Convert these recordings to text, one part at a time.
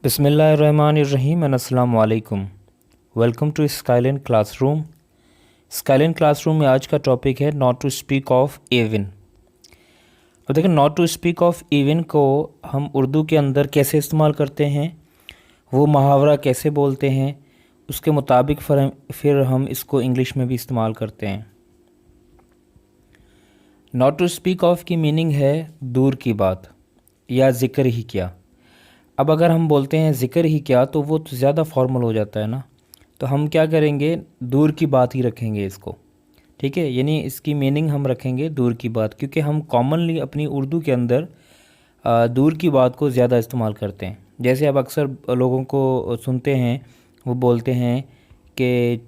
बिस्मिल्लाहिर्रहमानिर्रहीम एंड अस्सलाम वालेकुम। Welcome to skyline classroom. Skyline classroom में आज का टॉपिक है not to speak of even. अब देखिए, not to speak of even को हम उर्दू के अंदर कैसे इस्तेमाल करते हैं, वो मुहावरा कैसे बोलते हैं, उसके मुताबिक फिर हम इसको इंग्लिश में भी इस्तेमाल करते हैं। नॉट टू स्पीक ऑफ की मीनिंग है दूर की बात या ज़िक्र ही किया। अब अगर हम बोलते हैं ज़िक्र ही क्या तो वो तो ज़्यादा फॉर्मल हो जाता है ना, तो हम क्या करेंगे, दूर की बात ही रखेंगे इसको। ठीक है, यानी इसकी मीनिंग हम रखेंगे दूर की बात, क्योंकि हम कॉमनली अपनी उर्दू के अंदर दूर की बात को ज़्यादा इस्तेमाल करते हैं। जैसे अब अक्सर लोगों को सुनते हैं, वो बोलते हैं कि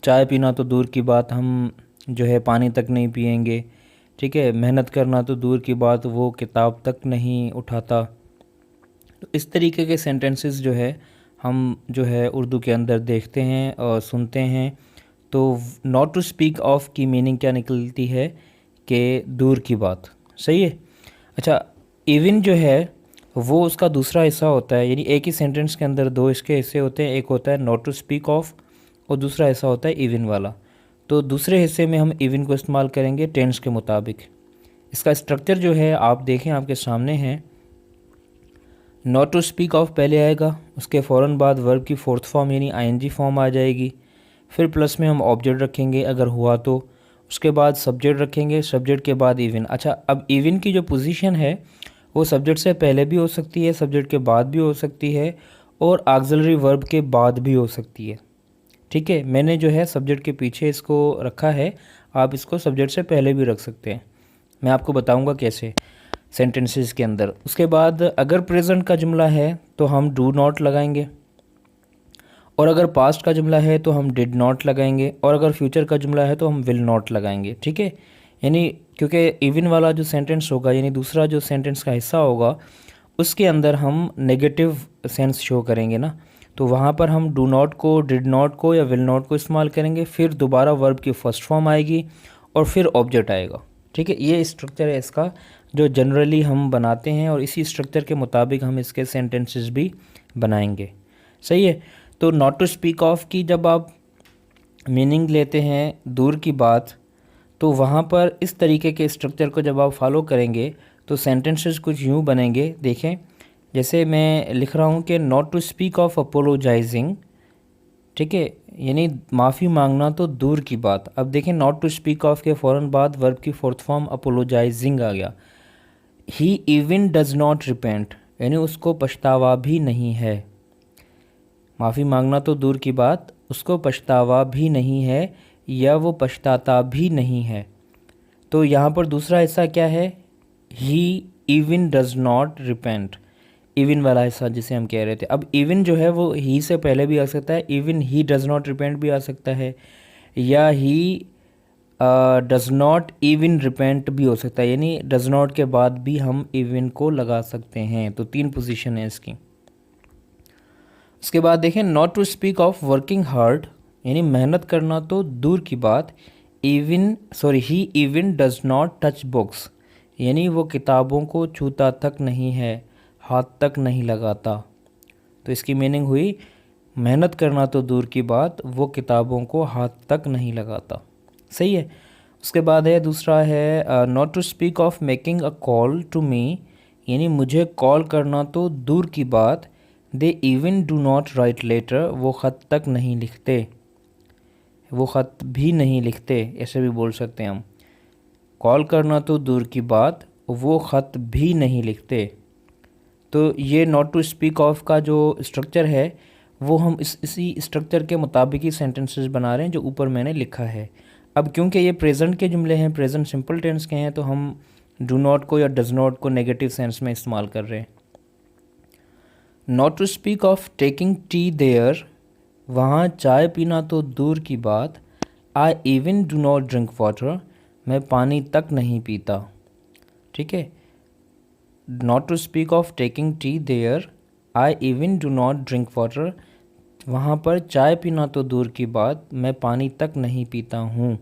चाय पीना तो दूर की बात, हम जो है पानी तक नहीं पिएंगे। ठीक है, मेहनत करना तो दूर की बात, वो किताब तक नहीं उठाता। तो इस तरीके के सेंटेंसेस जो है हम जो है उर्दू के अंदर देखते हैं और सुनते हैं। तो नॉट टू स्पीक ऑफ की मीनिंग क्या निकलती है कि दूर की बात। सही है। अच्छा, इवन जो है वो उसका दूसरा हिस्सा होता है, यानी एक ही सेंटेंस के अंदर दो इसके हिस्से होते हैं। एक होता है नॉट टू स्पीक ऑफ और दूसरा हिस्सा होता है इवन वाला। तो दूसरे हिस्से में हम इवन को इस्तेमाल करेंगे टेंस के मुताबिक। इसका स्ट्रक्चर जो है आप देखें, आपके सामने है। नॉट टू स्पीक ऑफ पहले आएगा, उसके फ़ौरन बाद वर्ब की फोर्थ फॉर्म यानी आईएनजी फॉर्म आ जाएगी। फिर प्लस में हम ऑब्जेक्ट रखेंगे अगर हुआ तो, उसके बाद सब्जेक्ट रखेंगे, सब्जेक्ट के बाद इवन। अच्छा, अब इवन की जो पोजीशन है वो सब्जेक्ट से पहले भी हो सकती है, सब्जेक्ट के बाद भी हो सकती है और ऑक्सिलरी वर्ब के बाद भी हो सकती है। ठीक है, मैंने जो है सब्जेक्ट के पीछे इसको रखा है, आप इसको सब्जेक्ट से पहले भी रख सकते हैं। मैं आपको बताऊँगा कैसे सेंटेंसेस के अंदर। उसके बाद अगर प्रेजेंट का जुमला है तो हम डू नॉट लगाएंगे, और अगर पास्ट का जुमला है तो हम डिड नॉट लगाएंगे, और अगर फ्यूचर का जुमला है तो हम विल नॉट लगाएंगे। ठीक है, यानी क्योंकि इवन वाला जो सेंटेंस होगा, यानी दूसरा जो सेंटेंस का हिस्सा होगा, उसके अंदर हम नेगेटिव सेंस शो करेंगे ना, तो वहाँ पर हम डू नॉट को, डिड नॉट को या विल नॉट को इस्तेमाल करेंगे। फिर दोबारा वर्ब की फर्स्ट फॉर्म आएगी और फिर ऑब्जेक्ट आएगा। ठीक है, ये स्ट्रक्चर है इसका जो जनरली हम बनाते हैं, और इसी स्ट्रक्चर के मुताबिक हम इसके सेंटेंसेस भी बनाएंगे। सही है। तो नॉट टू स्पीक ऑफ की जब आप मीनिंग लेते हैं दूर की बात, तो वहाँ पर इस तरीके के स्ट्रक्चर को जब आप फॉलो करेंगे तो सेंटेंसेस कुछ यूँ बनेंगे। देखें, जैसे मैं लिख रहा हूँ कि not to speak of apologising. ठीक है, यानी माफ़ी मांगना तो दूर की बात। अब देखें, नॉट टू स्पीक ऑफ के फ़ौरन बाद वर्ब की फोर्थ फॉर्म अपोलोजाइजिंग आ गया। ही इवन डज नॉट रिपेंट, यानी उसको पछतावा भी नहीं है। माफ़ी मांगना तो दूर की बात, उसको पछतावा भी नहीं है या वो पछताता भी नहीं है। तो यहाँ पर दूसरा हिस्सा क्या है, he even does not repent, even वाला हिस्सा जिसे हम कह रहे थे। अब इवन जो है वो ही से पहले भी आ सकता है, even he does not repent भी आ सकता है, या he does not even repent भी हो सकता है, यानी डज़ नॉट के बाद भी हम इवन को लगा सकते हैं। तो तीन पोजीशन है इसकी। उसके बाद देखें, not to speak of working hard, यानी मेहनत करना तो दूर की बात, he even does not touch books, यानी वो किताबों को छूता तक नहीं है, हाथ तक नहीं लगाता। तो इसकी मीनिंग हुई, मेहनत करना तो दूर की बात, वो किताबों को हाथ तक नहीं लगाता। सही है। उसके बाद है दूसरा है not to speak of making a call to me, यानी मुझे कॉल करना तो दूर की बात, they even do not write letter, वो ख़त तक नहीं लिखते, वो ख़त भी नहीं लिखते, ऐसे भी बोल सकते हैं हम। कॉल करना तो दूर की बात, वो ख़त भी नहीं लिखते। तो ये नॉट टू स्पीक ऑफ का जो स्ट्रक्चर है वो हम इसी स्ट्रक्चर के मुताबिक ही सेंटेंसेस बना रहे हैं जो ऊपर मैंने लिखा है। अब क्योंकि ये प्रेजेंट के जुमले हैं, प्रेजेंट सिंपल टेंस के हैं, तो हम डू नॉट को या डज नॉट को नेगेटिव सेंस में इस्तेमाल कर रहे हैं। Not to speak of taking tea there, वहाँ चाय पीना तो दूर की बात, I even do not drink water, मैं पानी तक नहीं पीता। ठीक है, not to speak of taking tea there, I even do not drink water, वहाँ पर चाय पीना तो दूर की बात, मैं पानी तक नहीं पीता हूँ।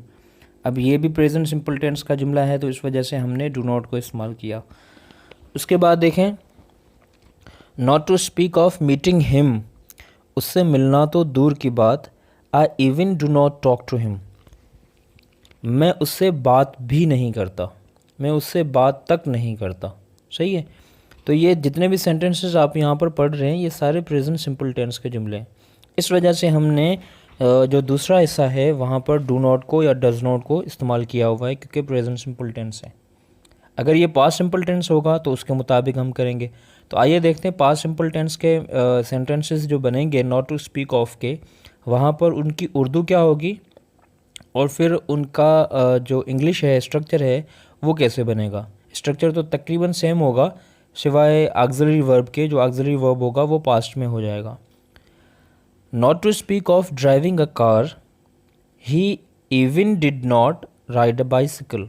अब ये भी प्रेजेंट सिंपल टेंस का जुमला है, तो इस वजह से हमने डू नॉट को इस्तेमाल किया। उसके बाद देखें, not to speak of meeting him, उससे मिलना तो दूर की बात, I even do not talk to him, मैं उससे बात भी नहीं करता, मैं उससे बात तक नहीं करता। सही है। तो ये जितने भी सेंटेंसेस आप यहाँ पर पढ़ रहे हैं ये सारे प्रेजेंट सिंपल टेंस के जुमले हैं। इस वजह से हमने जो दूसरा हिस्सा है वहाँ पर डू नॉट को या डज नॉट को इस्तेमाल किया हुआ है, क्योंकि प्रेजेंट सिंपल टेंस है। अगर ये पास्ट सिंपल टेंस होगा तो उसके मुताबिक हम करेंगे। तो आइए देखते हैं पास्ट सिंपल टेंस के सेंटेंसेस जो बनेंगे नॉट टू स्पीक ऑफ के, वहाँ पर उनकी उर्दू क्या होगी और फिर उनका जो इंग्लिश है स्ट्रक्चर है वो कैसे बनेगा। स्ट्रक्चर तो तकरीबन सेम होगा सिवाय ऑक्सिलरी वर्ब के, जो ऑक्सिलरी वर्ब होगा वो पास्ट में हो जाएगा। Not to speak of driving a car, he even did not ride a bicycle,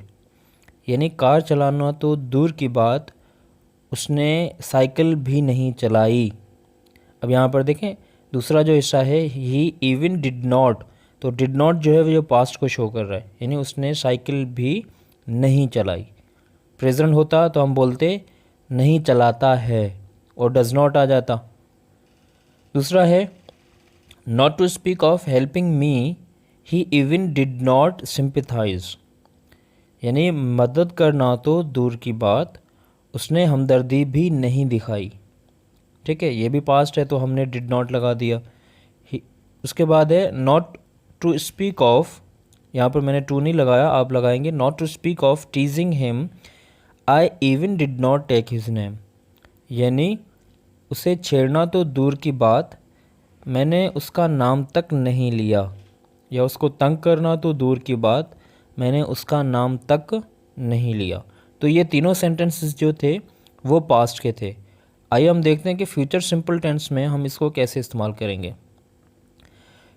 यानी कार चलाना तो दूर की बात उसने साइकिल भी नहीं चलाई। अब यहाँ पर देखें दूसरा जो हिस्सा है ही इवन डिड नॉट, तो डिड नॉट जो है वो पास्ट को शो कर रहा है, यानी उसने साइकिल भी नहीं चलाई। प्रेजेंट होता तो हम बोलते नहीं चलाता है और डज नॉट आ जाता। दूसरा है not to speak of helping me, he even did not sympathise, यानी मदद करना तो दूर की बात उसने हमदर्दी भी नहीं दिखाई। ठीक है, ये भी पास्ट है तो हमने डिड नॉट लगा दिया। उसके बाद है नॉट टू स्पीक ऑफ, यहाँ पर मैंने टू नहीं लगाया, आप लगाएंगे not to speak of teasing him, I even did not take his name, यानी उसे छेड़ना तो दूर की बात मैंने उसका नाम तक नहीं लिया, या उसको तंग करना तो दूर की बात मैंने उसका नाम तक नहीं लिया। तो ये तीनों सेंटेंसेस जो थे वो पास्ट के थे। आइए हम देखते हैं कि फ्यूचर सिंपल टेंस में हम इसको कैसे इस्तेमाल करेंगे।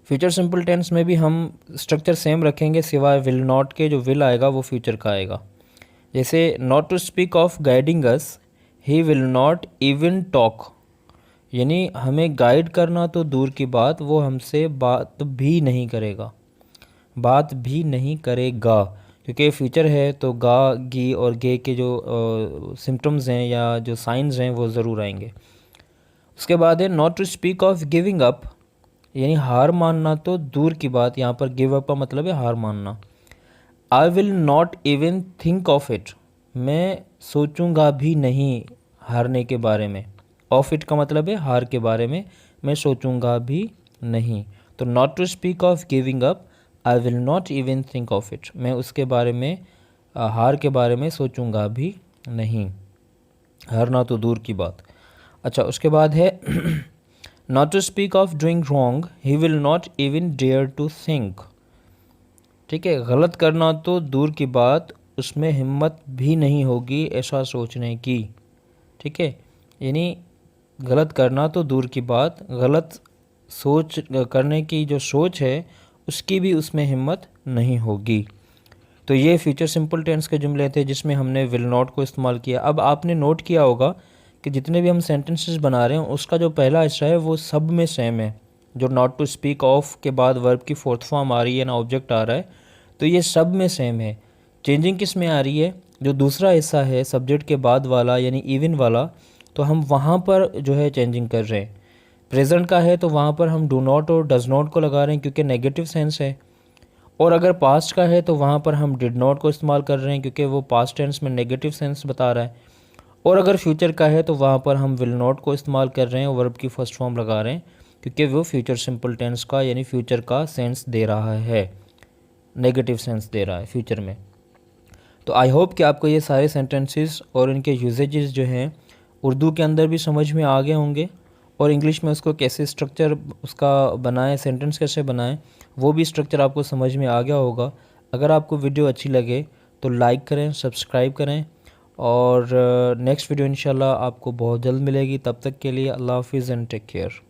फ्यूचर सिंपल टेंस में भी हम स्ट्रक्चर सेम रखेंगे सिवाय विल नॉट के, जो विल आएगा वो फ्यूचर का आएगा। जैसे not to speak of guiding us, he will not even talk, यानी हमें गाइड करना तो दूर की बात वो हमसे बात भी नहीं करेगा, बात भी नहीं करेगा, क्योंकि फ्यूचर है तो गा गी और गे के जो सिम्टम्स हैं या जो साइंस हैं वो ज़रूर आएंगे। उसके बाद है not to speak of giving up, यानी हार मानना तो दूर की बात, यहाँ पर गिव अप का मतलब है हार मानना। आई will not even think of it, मैं सोचूंगा भी नहीं हारने के बारे में। ऑफ इट का मतलब है हार के बारे में, मैं सोचूंगा भी नहीं। तो not to speak of giving up, I will not even think of it, मैं उसके बारे में हार के बारे में सोचूंगा भी नहीं, हारना तो दूर की बात। अच्छा, उसके बाद है not to speak of doing wrong, he will not even dare to think. ठीक है, गलत करना तो दूर की बात उसमें हिम्मत भी नहीं होगी ऐसा सोचने की। ठीक है, यानी गलत करना तो दूर की बात, गलत सोच करने की जो सोच है उसकी भी उसमें हिम्मत नहीं होगी। तो ये फ्यूचर सिंपल टेंस के जुमले थे जिसमें हमने विल नॉट को इस्तेमाल किया। अब आपने नोट किया होगा कि जितने भी हम सेंटेंसेस बना रहे हैं उसका जो पहला हिस्सा है वो सब में सेम है। जो नॉट टू स्पीक ऑफ के बाद वर्ब की फोर्थ फॉर्म आ रही है ना, ऑब्जेक्ट आ रहा है, तो ये सब में सेम है। चेंजिंग किस में आ रही है, जो दूसरा हिस्सा है सब्जेक्ट के बाद वाला यानी इवन वाला, तो हम वहाँ पर जो है चेंजिंग कर रहे हैं। प्रेजेंट का है तो वहाँ पर हम डू नॉट और डज नॉट को लगा रहे हैं क्योंकि नेगेटिव सेंस है, और अगर पास्ट का है तो वहाँ पर हम डिड नॉट को इस्तेमाल कर रहे हैं क्योंकि वो पास्ट टेंस में नेगेटिव सेंस बता रहा है, और अगर फ्यूचर का है तो वहाँ पर हम विल नॉट को इस्तेमाल कर रहे हैं और वर्ब की फर्स्ट फॉर्म लगा रहे हैं क्योंकि वो फ्यूचर सिंपल टेंस का यानी फ्यूचर का सेंस दे रहा है, नेगेटिव सेंस दे रहा है फ्यूचर में। तो आई होप कि आपको ये सारे सेंटेंसेस और इनके यूजेजेस जो हैं उर्दू के अंदर भी समझ में आ गए होंगे, और इंग्लिश में उसको कैसे स्ट्रक्चर उसका बनाएं, सेंटेंस कैसे बनाएं, वो भी स्ट्रक्चर आपको समझ में आ गया होगा। अगर आपको वीडियो अच्छी लगे तो लाइक करें, सब्सक्राइब करें, और नेक्स्ट वीडियो इंशाल्लाह आपको बहुत जल्द मिलेगी। तब तक के लिए अल्लाह हाफिज़ एंड टेक केयर।